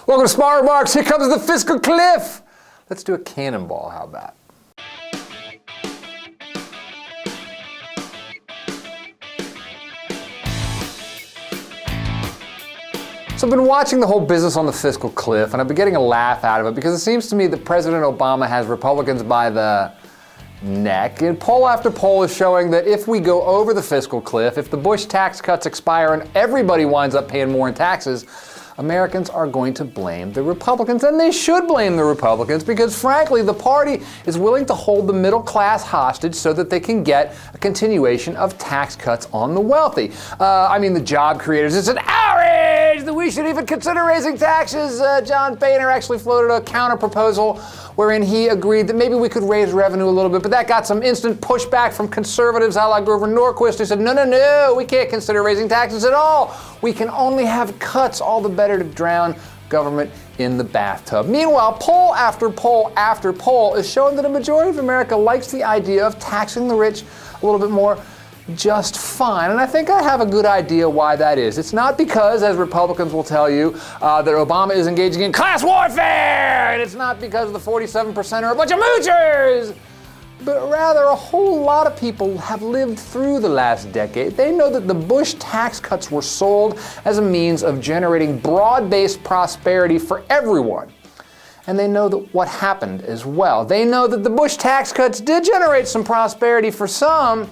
Welcome to Smart Remarks. Here comes the Fiscal Cliff. Let's do a cannonball. How about? So I've been watching the whole business on the Fiscal Cliff, and I've been getting a laugh out of it because it seems to me that President Obama has Republicans by the neck. And poll after poll is showing that if we go over the Fiscal Cliff, if the Bush tax cuts expire and everybody winds up paying more in taxes, Americans are going to blame the Republicans, and they should blame the Republicans because, frankly, the party is willing to hold the middle class hostage so that they can get a continuation of tax cuts on the wealthy. The job creators. It's an outrage that we should even consider raising taxes. John Boehner actually floated a counter proposal wherein he agreed that maybe we could raise revenue a little bit, but that got some instant pushback from conservatives a la Grover Norquist, who said, no, we can't consider raising taxes at all. We can only have cuts, all the better to drown government in the bathtub. Meanwhile, poll after poll after poll is showing that a majority of America likes the idea of taxing the rich a little bit more just fine. And I think I have a good idea why that is. It's not because, as Republicans will tell you, that Obama is engaging in class warfare, and it's not because the 47% are a bunch of moochers, but rather a whole lot of people have lived through the last decade. They know that the Bush tax cuts were sold as a means of generating broad-based prosperity for everyone. And they know that what happened as well. They know that the Bush tax cuts did generate some prosperity for some,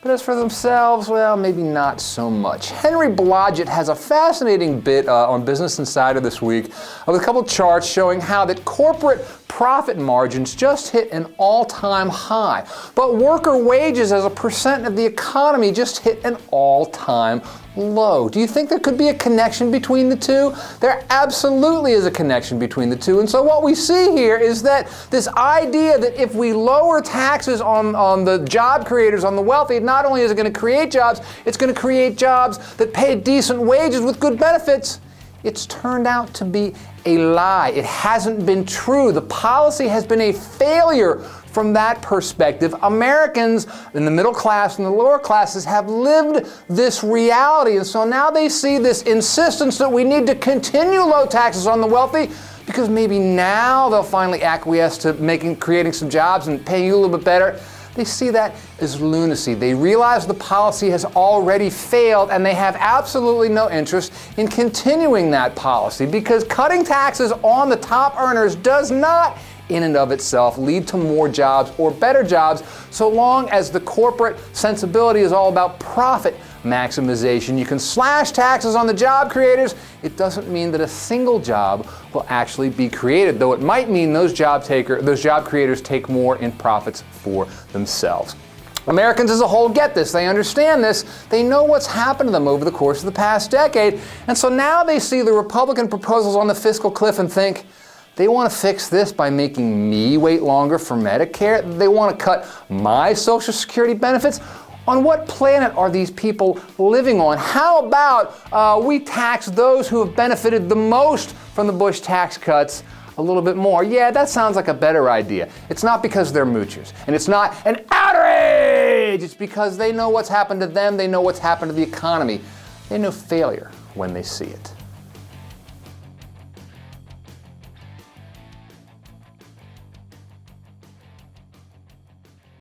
but as for themselves, well, maybe not so much. Henry Blodgett has a fascinating bit on Business Insider this week with a couple charts showing how that corporate profit margins just hit an all-time high, but worker wages as a percent of the economy just hit an all-time low. Do you think there could be a connection between the two? There absolutely is a connection between the two. And so what we see here is that this idea that if we lower taxes on the job creators, on the wealthy, not only is it going to create jobs, it's going to create jobs that pay decent wages with good benefits. It's turned out to be a lie. It hasn't been true. The policy has been a failure from that perspective. Americans in the middle class and the lower classes have lived this reality, and so now they see this insistence that we need to continue low taxes on the wealthy because maybe now they'll finally acquiesce to creating some jobs and paying you a little bit better. They see that as lunacy. They realize the policy has already failed, and they have absolutely no interest in continuing that policy because cutting taxes on the top earners does not in and of itself lead to more jobs or better jobs so long as the corporate sensibility is all about profit maximization. You can slash taxes on the job creators. It doesn't mean that a single job will actually be created, though it might mean those job creators take more in profits for themselves. Americans as a whole get this. They understand this. They know what's happened to them over the course of the past decade. And so now they see the Republican proposals on the Fiscal Cliff and think, they want to fix this by making me wait longer for Medicare. They want to cut my Social Security benefits. On what planet are these people living on? How about we tax those who have benefited the most from the Bush tax cuts a little bit more? Yeah, that sounds like a better idea. It's not because they're moochers, and it's not an outrage. It's because they know what's happened to them. They know what's happened to the economy. They know failure when they see it.